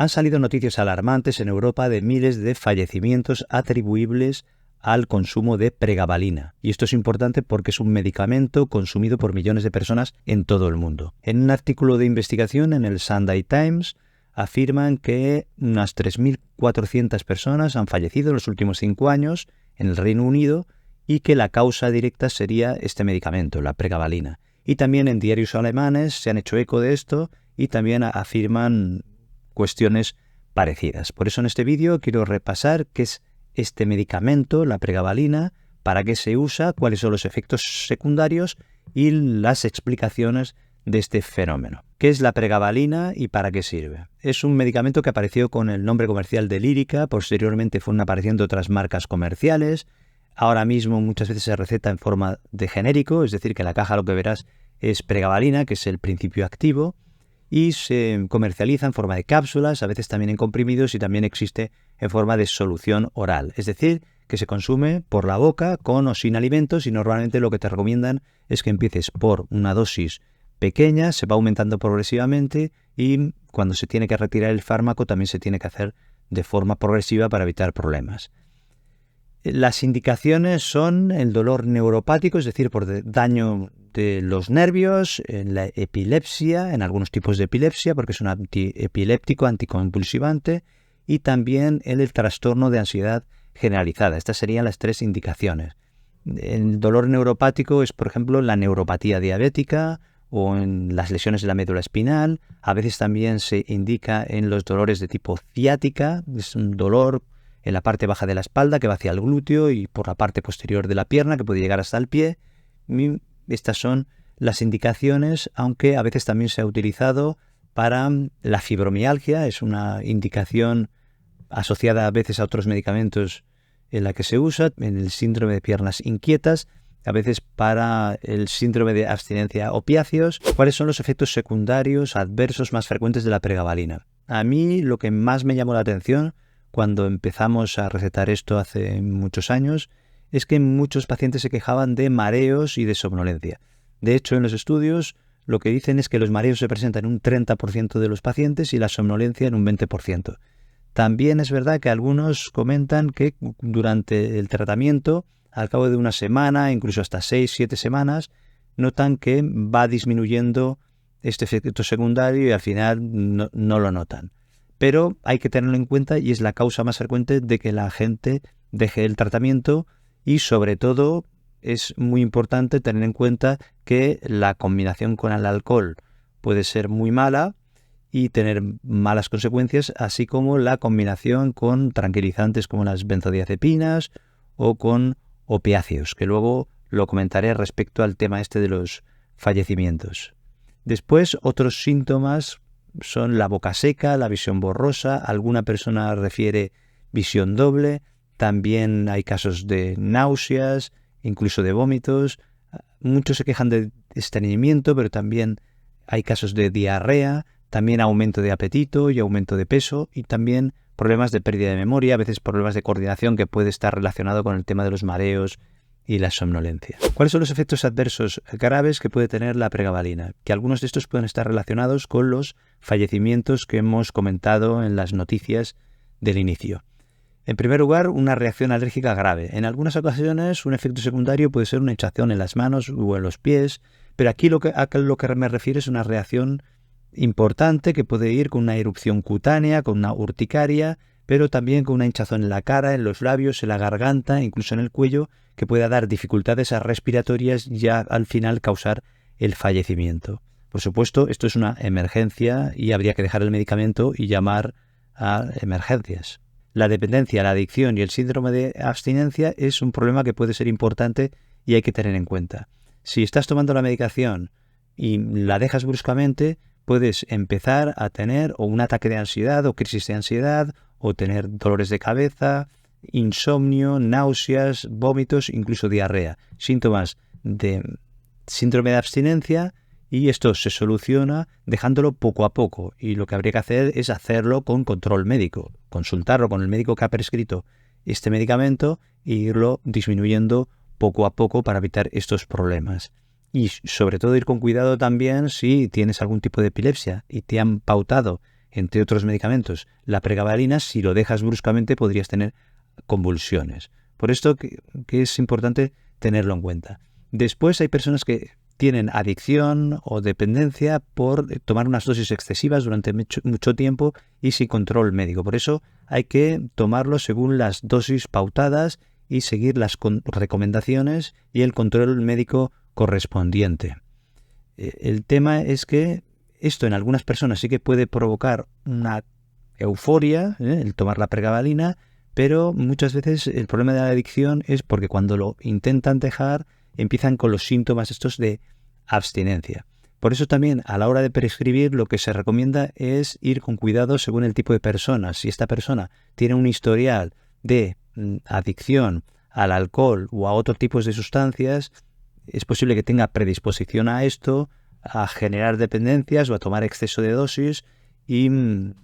Han salido noticias alarmantes en Europa de miles de fallecimientos atribuibles al consumo de pregabalina. Y esto es importante porque es un medicamento consumido por millones de personas en todo el mundo. En un artículo de investigación en el Sunday Times afirman que unas 3.400 personas han fallecido en los últimos 5 años en el Reino Unido y que la causa directa sería este medicamento, la pregabalina. Y también en diarios alemanes se han hecho eco de esto y también afirman cuestiones parecidas. Por eso en este vídeo quiero repasar qué es este medicamento, la pregabalina, para qué se usa, cuáles son los efectos secundarios y las explicaciones de este fenómeno. ¿Qué es la pregabalina y para qué sirve? Es un medicamento que apareció con el nombre comercial de Lyrica, posteriormente fueron apareciendo otras marcas comerciales. Ahora mismo muchas veces se receta en forma de genérico, es decir, que en la caja lo que verás es pregabalina, que es el principio activo, y se comercializa en forma de cápsulas, a veces también en comprimidos y también existe en forma de solución oral. Es decir, que se consume por la boca, con o sin alimentos, y normalmente lo que te recomiendan es que empieces por una dosis pequeña, se va aumentando progresivamente y cuando se tiene que retirar el fármaco también se tiene que hacer de forma progresiva para evitar problemas. Las indicaciones son el dolor neuropático, es decir, por daño de los nervios, en la epilepsia, en algunos tipos de epilepsia, porque es un antiepiléptico, anticonvulsivante, y también en el trastorno de ansiedad generalizada. Estas serían las 3 indicaciones. El dolor neuropático es, por ejemplo, la neuropatía diabética o en las lesiones de la médula espinal. A veces también se indica en los dolores de tipo ciática, es un dolor en la parte baja de la espalda que va hacia el glúteo y por la parte posterior de la pierna que puede llegar hasta el pie. Estas son las indicaciones, aunque a veces también se ha utilizado para la fibromialgia. Es una indicación asociada a veces a otros medicamentos en la que se usa, en el síndrome de piernas inquietas, a veces para el síndrome de abstinencia opiáceos. ¿Cuáles son los efectos secundarios adversos más frecuentes de la pregabalina? A mí lo que más me llamó la atención cuando empezamos a recetar esto hace muchos años, es que muchos pacientes se quejaban de mareos y de somnolencia. De hecho, en los estudios lo que dicen es que los mareos se presentan en un 30% de los pacientes y la somnolencia en un 20%. También es verdad que algunos comentan que durante el tratamiento, al cabo de una semana, incluso hasta 6-7 semanas, notan que va disminuyendo este efecto secundario y al final no lo notan. Pero hay que tenerlo en cuenta y es la causa más frecuente de que la gente deje el tratamiento y sobre todo es muy importante tener en cuenta que la combinación con el alcohol puede ser muy mala y tener malas consecuencias, así como la combinación con tranquilizantes como las benzodiazepinas o con opiáceos, que luego lo comentaré respecto al tema este de los fallecimientos. Después, otros síntomas son la boca seca, la visión borrosa, alguna persona refiere visión doble, también hay casos de náuseas, incluso de vómitos, muchos se quejan de estreñimiento, pero también hay casos de diarrea, también aumento de apetito y aumento de peso y también problemas de pérdida de memoria, a veces problemas de coordinación que puede estar relacionado con el tema de los mareos y la somnolencia. ¿Cuáles son los efectos adversos graves que puede tener la pregabalina? Que algunos de estos pueden estar relacionados con los fallecimientos que hemos comentado en las noticias del inicio. En primer lugar, una reacción alérgica grave. En algunas ocasiones, un efecto secundario puede ser una hinchazón en las manos o en los pies, pero aquí lo que me refiero es una reacción importante que puede ir con una erupción cutánea, con una urticaria, pero también con una hinchazón en la cara, en los labios, en la garganta, incluso en el cuello, que pueda dar dificultades respiratorias y ya al final causar el fallecimiento. Por supuesto, esto es una emergencia y habría que dejar el medicamento y llamar a emergencias. La dependencia, la adicción y el síndrome de abstinencia es un problema que puede ser importante y hay que tener en cuenta. Si estás tomando la medicación y la dejas bruscamente, puedes empezar a tener o un ataque de ansiedad o crisis de ansiedad o tener dolores de cabeza, insomnio, náuseas, vómitos, incluso diarrea. Síntomas de síndrome de abstinencia y esto se soluciona dejándolo poco a poco y lo que habría que hacer es hacerlo con control médico, consultarlo con el médico que ha prescrito este medicamento e irlo disminuyendo poco a poco para evitar estos problemas. Y sobre todo ir con cuidado también si tienes algún tipo de epilepsia y te han pautado entre otros medicamentos, la pregabalina, si lo dejas bruscamente podrías tener convulsiones. Por esto que es importante tenerlo en cuenta. Después hay personas que tienen adicción o dependencia por tomar unas dosis excesivas durante mucho tiempo y sin control médico. Por eso hay que tomarlo según las dosis pautadas y seguir las recomendaciones y el control médico correspondiente. El tema es que esto en algunas personas sí que puede provocar una euforia, el tomar la pregabalina, pero muchas veces el problema de la adicción es porque cuando lo intentan dejar empiezan con los síntomas estos de abstinencia. Por eso también a la hora de prescribir lo que se recomienda es ir con cuidado según el tipo de persona. Si esta persona tiene un historial de adicción al alcohol o a otros tipos de sustancias, es posible que tenga predisposición a esto, a generar dependencias o a tomar exceso de dosis, y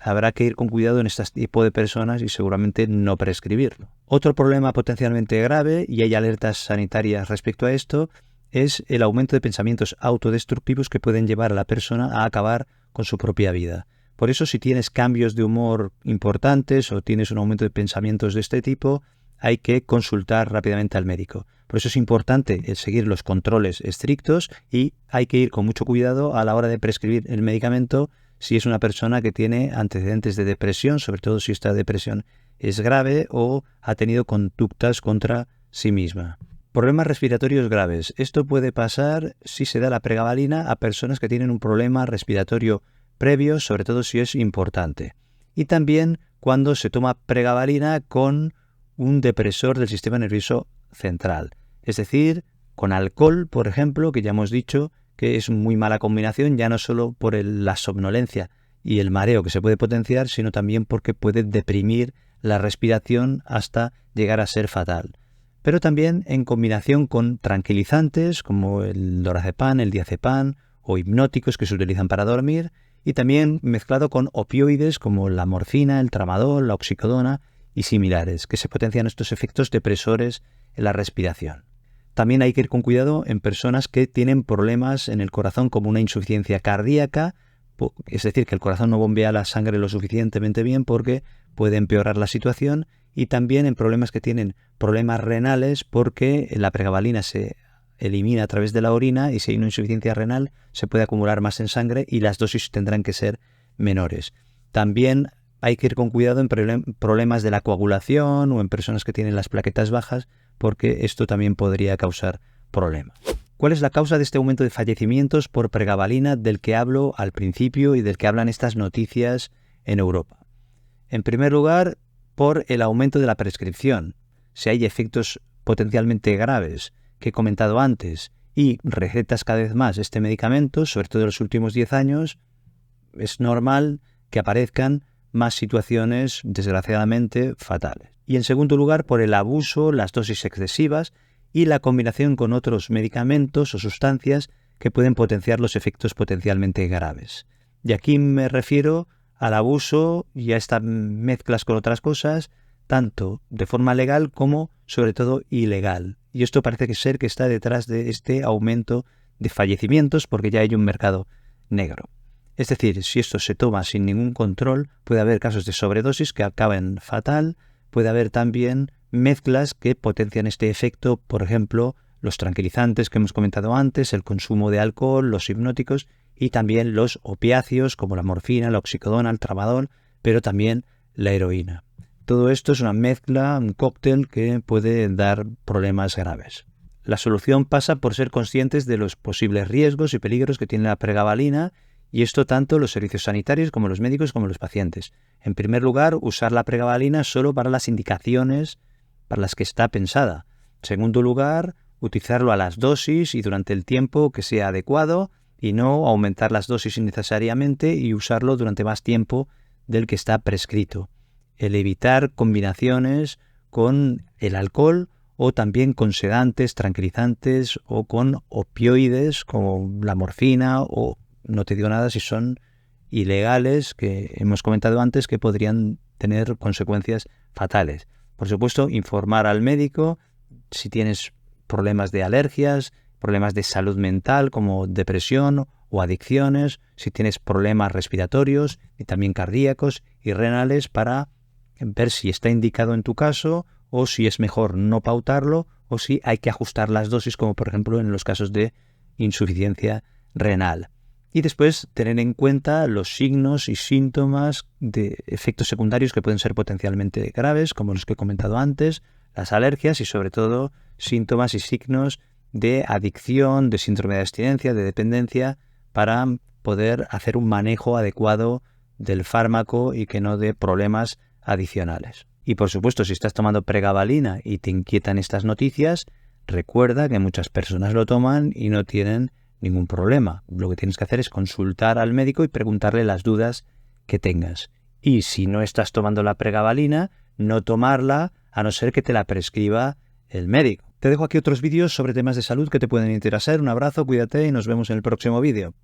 habrá que ir con cuidado en este tipo de personas y seguramente no prescribirlo. Otro problema potencialmente grave, y hay alertas sanitarias respecto a esto, es el aumento de pensamientos autodestructivos que pueden llevar a la persona a acabar con su propia vida. Por eso, si tienes cambios de humor importantes o tienes un aumento de pensamientos de este tipo, hay que consultar rápidamente al médico. Por eso es importante seguir los controles estrictos y hay que ir con mucho cuidado a la hora de prescribir el medicamento si es una persona que tiene antecedentes de depresión, sobre todo si esta depresión es grave o ha tenido conductas contra sí misma. Problemas respiratorios graves. Esto puede pasar si se da la pregabalina a personas que tienen un problema respiratorio previo, sobre todo si es importante. Y también cuando se toma pregabalina con un depresor del sistema nervioso central. Es decir, con alcohol, por ejemplo, que ya hemos dicho que es muy mala combinación, ya no solo por la somnolencia y el mareo que se puede potenciar, sino también porque puede deprimir la respiración hasta llegar a ser fatal. Pero también en combinación con tranquilizantes como el lorazepam, el diazepam o hipnóticos que se utilizan para dormir, y también mezclado con opioides como la morfina, el tramadol, la oxicodona y similares, que se potencian estos efectos depresores en la respiración. También hay que ir con cuidado en personas que tienen problemas en el corazón como una insuficiencia cardíaca, es decir, que el corazón no bombea la sangre lo suficientemente bien porque puede empeorar la situación, y también en problemas que tienen problemas renales porque la pregabalina se elimina a través de la orina y si hay una insuficiencia renal se puede acumular más en sangre y las dosis tendrán que ser menores. También hay que ir con cuidado en problemas de la coagulación o en personas que tienen las plaquetas bajas porque esto también podría causar problemas. ¿Cuál es la causa de este aumento de fallecimientos por pregabalina del que hablo al principio y del que hablan estas noticias en Europa? En primer lugar, por el aumento de la prescripción. Si hay efectos potencialmente graves que he comentado antes y recetas cada vez más este medicamento, sobre todo en los últimos 10 años, es normal que aparezcan más situaciones desgraciadamente fatales. Y en segundo lugar, por el abuso, las dosis excesivas y la combinación con otros medicamentos o sustancias que pueden potenciar los efectos potencialmente graves. Y aquí me refiero al abuso y a estas mezclas con otras cosas, tanto de forma legal como, sobre todo, ilegal. Y esto parece ser que está detrás de este aumento de fallecimientos porque ya hay un mercado negro. Es decir, si esto se toma sin ningún control, puede haber casos de sobredosis que acaben fatal, puede haber también mezclas que potencian este efecto, por ejemplo, los tranquilizantes que hemos comentado antes, el consumo de alcohol, los hipnóticos y también los opiáceos como la morfina, la oxicodona, el tramadol, pero también la heroína. Todo esto es una mezcla, un cóctel que puede dar problemas graves. La solución pasa por ser conscientes de los posibles riesgos y peligros que tiene la pregabalina, y esto tanto los servicios sanitarios como los médicos como los pacientes. En primer lugar, usar la pregabalina solo para las indicaciones para las que está pensada. En segundo lugar, utilizarlo a las dosis y durante el tiempo que sea adecuado y no aumentar las dosis innecesariamente y usarlo durante más tiempo del que está prescrito. El evitar combinaciones con el alcohol o también con sedantes, tranquilizantes o con opioides como la morfina o no te digo nada si son ilegales, que hemos comentado antes que podrían tener consecuencias fatales. Por supuesto, informar al médico si tienes problemas de alergias, problemas de salud mental como depresión o adicciones, si tienes problemas respiratorios y también cardíacos y renales, para ver si está indicado en tu caso o si es mejor no pautarlo o si hay que ajustar las dosis, como por ejemplo en los casos de insuficiencia renal. Y después tener en cuenta los signos y síntomas de efectos secundarios que pueden ser potencialmente graves, como los que he comentado antes, las alergias y sobre todo síntomas y signos de adicción, de síndrome de abstinencia, de dependencia, para poder hacer un manejo adecuado del fármaco y que no dé problemas adicionales. Y por supuesto, si estás tomando pregabalina y te inquietan estas noticias, recuerda que muchas personas lo toman y no tienen ningún problema. Lo que tienes que hacer es consultar al médico y preguntarle las dudas que tengas. Y si no estás tomando la pregabalina, no tomarla a no ser que te la prescriba el médico. Te dejo aquí otros vídeos sobre temas de salud que te pueden interesar. Un abrazo, cuídate y nos vemos en el próximo vídeo.